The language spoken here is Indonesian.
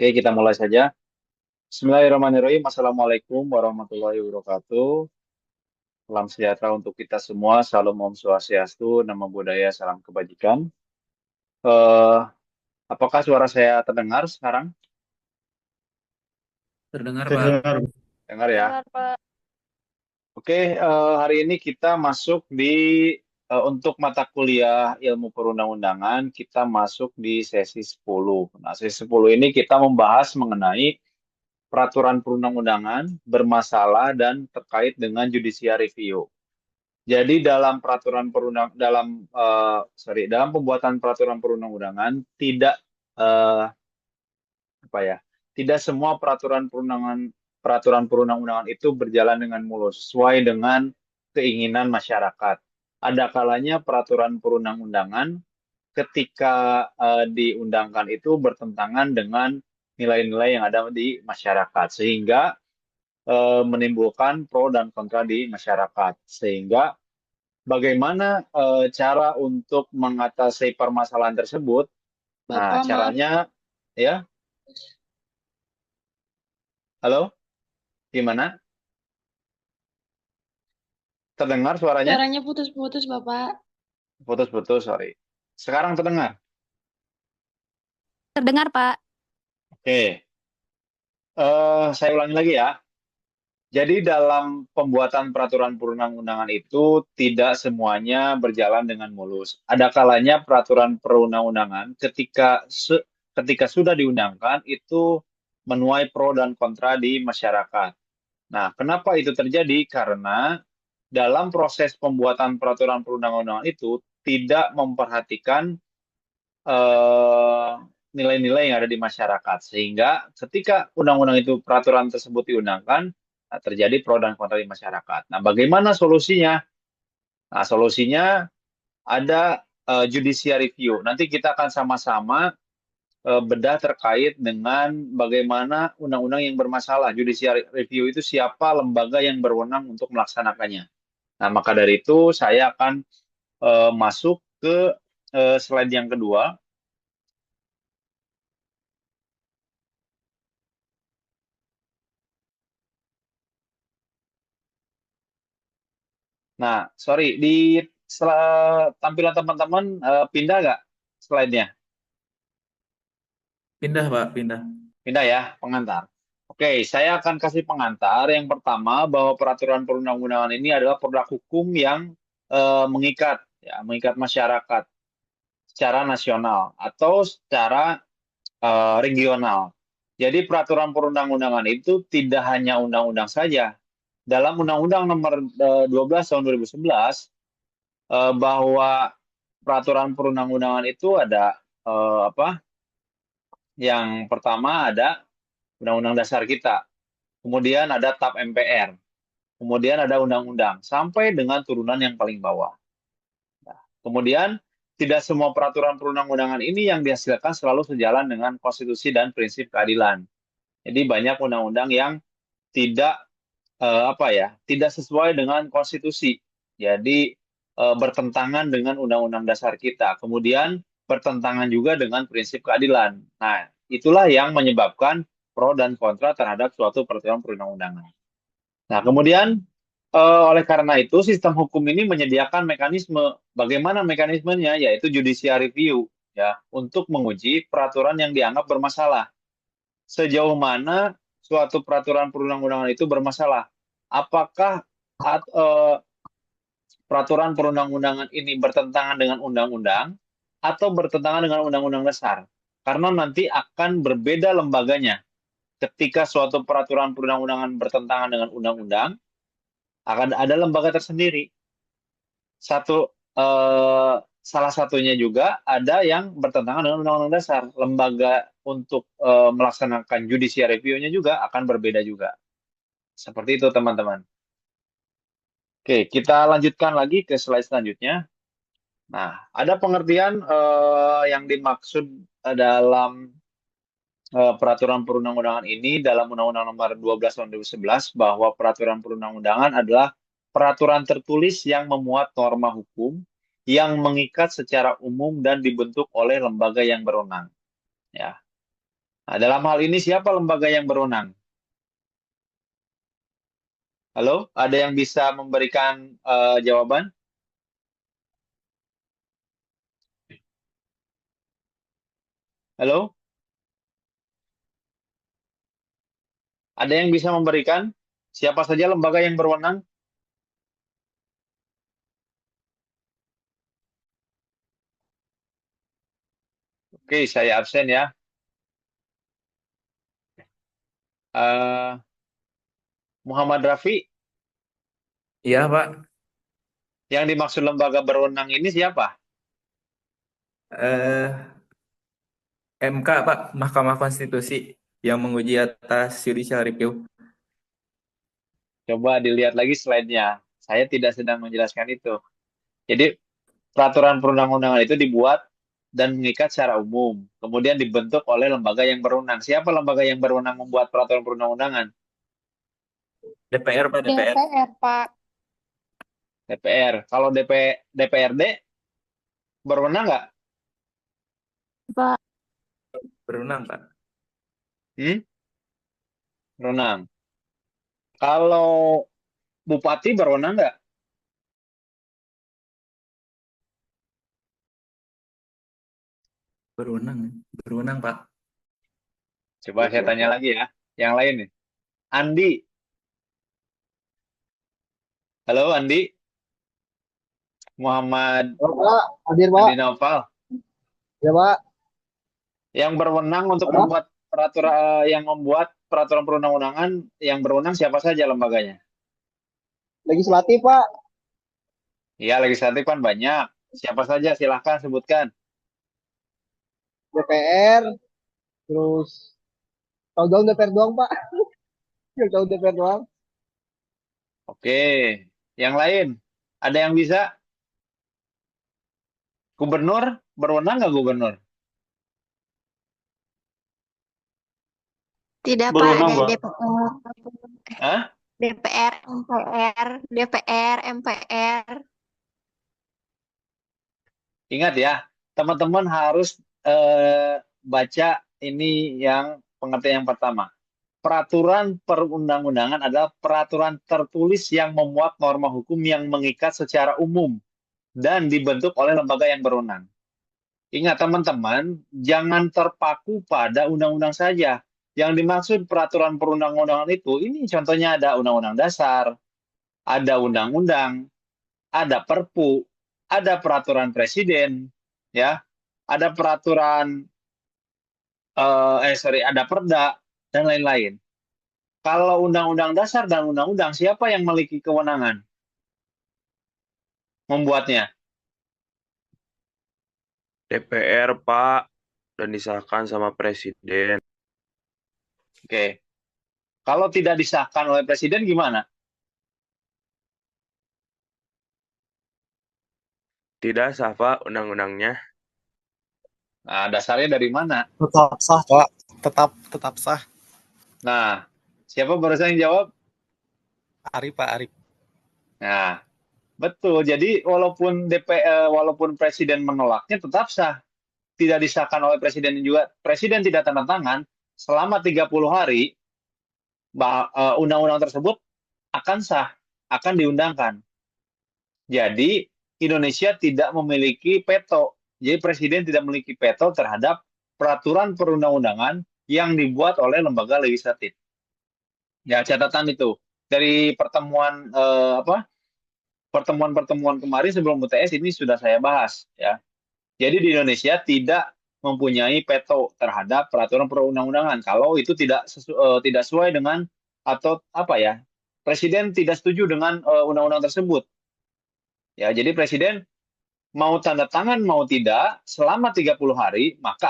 Oke, kita mulai saja. Bismillahirrahmanirrahim. Assalamualaikum warahmatullahi wabarakatuh. Salam sejahtera untuk kita semua. Salam Om Swastiastu, Namo Buddhaya, salam kebajikan. Eh, apakah suara saya terdengar sekarang? Terdengar, Pak. Terdengar. Dengar ya. Dengar, Pak. Oke, hari ini kita masuk di untuk mata kuliah ilmu perundang-undangan, kita masuk di sesi 10. Nah, sesi 10 ini kita membahas mengenai peraturan perundang-undangan bermasalah dan terkait dengan judicial review. Jadi dalam peraturan perundang dalam pembuatan peraturan perundang-undangan tidak eh, apa ya tidak semua peraturan perundang-undangan itu berjalan dengan mulus sesuai dengan keinginan masyarakat. Ada kalanya peraturan perundang-undangan ketika diundangkan itu bertentangan dengan nilai-nilai yang ada di masyarakat sehingga menimbulkan pro dan kontra di masyarakat. Sehingga bagaimana cara untuk mengatasi permasalahan tersebut? Nah, Bapak, maaf, caranya ya, halo, gimana? Terdengar suaranya? suaranya putus-putus, Bapak. Putus-putus, sorry. Sekarang terdengar? Terdengar, Pak. Oke. Saya ulangi lagi ya. Jadi dalam pembuatan peraturan perundang-undangan itu tidak semuanya berjalan dengan mulus. Ada kalanya peraturan perundang-undangan ketika sudah diundangkan itu menuai pro dan kontra di masyarakat. Nah, kenapa itu terjadi? Karena dalam proses pembuatan peraturan perundang-undangan itu tidak memperhatikan eh, nilai-nilai yang ada di masyarakat. Sehingga ketika undang-undang itu peraturan tersebut diundangkan, terjadi pro dan kontra di masyarakat. Nah, bagaimana solusinya? Nah, solusinya ada judicial review. Nanti kita akan sama-sama bedah terkait dengan bagaimana undang-undang yang bermasalah. Judicial review itu siapa lembaga yang berwenang untuk melaksanakannya. Nah, maka dari itu saya akan masuk ke slide yang kedua. Nah, sorry, di tampilan teman-teman pindah nggak slide-nya? Pindah, Pak, pindah. Pindah ya, pengantar. Oke, saya akan kasih pengantar. Yang pertama, bahwa peraturan perundang-undangan ini adalah produk hukum yang mengikat, ya, mengikat masyarakat secara nasional atau secara regional. Jadi peraturan perundang-undangan itu tidak hanya undang-undang saja. Dalam Undang-Undang Nomor 12 Tahun 2011 bahwa peraturan perundang-undangan itu ada apa? Yang pertama ada Undang-Undang Dasar kita, kemudian ada TAP MPR, kemudian ada undang-undang, sampai dengan turunan yang paling bawah. Nah, kemudian tidak semua peraturan perundang-undangan ini yang dihasilkan selalu sejalan dengan konstitusi dan prinsip keadilan. Jadi banyak undang-undang yang tidak tidak sesuai dengan konstitusi. Jadi bertentangan dengan undang-undang dasar kita. Kemudian bertentangan juga dengan prinsip keadilan. Nah, itulah yang menyebabkan pro dan kontra terhadap suatu peraturan perundang-undangan. Nah, kemudian oleh karena itu sistem hukum ini menyediakan mekanisme. Bagaimana mekanismenya? Yaitu judicial review, ya, untuk menguji peraturan yang dianggap bermasalah. Sejauh mana suatu peraturan perundang-undangan itu bermasalah? Apakah peraturan perundang-undangan ini bertentangan dengan undang-undang atau bertentangan dengan undang-undang dasar? Karena nanti akan berbeda lembaganya. Ketika suatu peraturan perundang-undangan bertentangan dengan undang-undang, akan ada lembaga tersendiri. Salah satunya juga ada yang bertentangan dengan undang-undang dasar. Lembaga untuk melaksanakan judicial review-nya juga akan berbeda juga. Seperti itu, teman-teman. Oke, kita lanjutkan lagi ke slide selanjutnya. Nah, ada pengertian yang dimaksud dalam peraturan perundang-undangan ini dalam Undang-Undang Nomor 12 Tahun 2011 bahwa peraturan perundang-undangan adalah peraturan tertulis yang memuat norma hukum yang mengikat secara umum dan dibentuk oleh lembaga yang berwenang. Ya. Nah, dalam hal ini siapa lembaga yang berwenang? Halo, ada yang bisa memberikan jawaban? Halo, ada yang bisa memberikan? Siapa saja lembaga yang berwenang? Oke, saya absen ya. Eh, Muhammad Rafi, Iya, Pak. yang dimaksud lembaga berwenang ini siapa? Eh, MK, Pak, Mahkamah Konstitusi yang menguji atas judicial review. Coba dilihat lagi slide-nya. Saya tidak sedang menjelaskan itu. Jadi, peraturan perundang-undangan itu dibuat dan mengikat secara umum. Kemudian dibentuk oleh lembaga yang berwenang. Siapa lembaga yang berwenang membuat peraturan perundang-undangan? DPR, Pak, DPR. DPR, Pak. DPR. Kalau DPRD berwenang nggak? Pak. Berwenang, Pak. Hmm? Berwenang. Kalau bupati berwenang nggak? Berwenang. Berwenang, Pak. Coba saya tanya lagi ya. Yang lain nih. Andi. Halo Andi. Muhammad Halo, Pak, hadir Pak. Andi Naufal. Ya Pak. Yang berwenang untuk Halo. membuat peraturan perundang-undangan yang berwenang siapa saja lembaganya? Legislatif Pak. Ya, legislatif kan banyak. Siapa saja silahkan sebutkan. DPR. Terus tahu-tahu DPR doang Pak. Yang tahu DPR doang. Oke. Yang lain? Ada yang bisa? Gubernur? Berwenang nggak gubernur? Tidak, Pak. Berwenang, Ada Pak. DPR, Hah? DPR, MPR, DPR, MPR. Ingat ya, teman-teman harus baca ini yang pengertian yang pertama. Peraturan perundang-undangan adalah peraturan tertulis yang memuat norma hukum yang mengikat secara umum dan dibentuk oleh lembaga yang berwenang. Ingat teman-teman, jangan terpaku pada undang-undang saja. Yang dimaksud peraturan perundang-undangan itu, ini contohnya ada undang-undang dasar, ada undang-undang, ada perpu, ada peraturan presiden, ya, ada peraturan, ada perda, dan lain-lain. Kalau undang-undang dasar dan undang-undang, siapa yang memiliki kewenangan membuatnya? DPR, Pak, dan disahkan sama Presiden. Oke. Kalau tidak disahkan oleh presiden gimana? Tidak sah, Pak, undang-undangnya. Nah, dasarnya dari mana? Tetap sah, Pak. Tetap sah. Nah, siapa barusan yang jawab? Arif, Pak Arif. Nah, betul. Jadi walaupun presiden menolaknya tetap sah. Tidak disahkan oleh presiden juga. Presiden tidak tanda tangan selama 30 hari undang-undang tersebut akan sah, akan diundangkan. Jadi Indonesia tidak memiliki veto. Jadi presiden tidak memiliki veto terhadap peraturan perundang-undangan yang dibuat oleh lembaga legislatif. Ya, catatan itu dari pertemuan kemarin sebelum UTS ini sudah saya bahas ya. Jadi di Indonesia tidak mempunyai veto terhadap peraturan perundang-undangan kalau itu tidak sesuai dengan atau apa ya, presiden tidak setuju dengan undang-undang tersebut. Ya, jadi presiden mau tanda tangan mau tidak selama 30 hari maka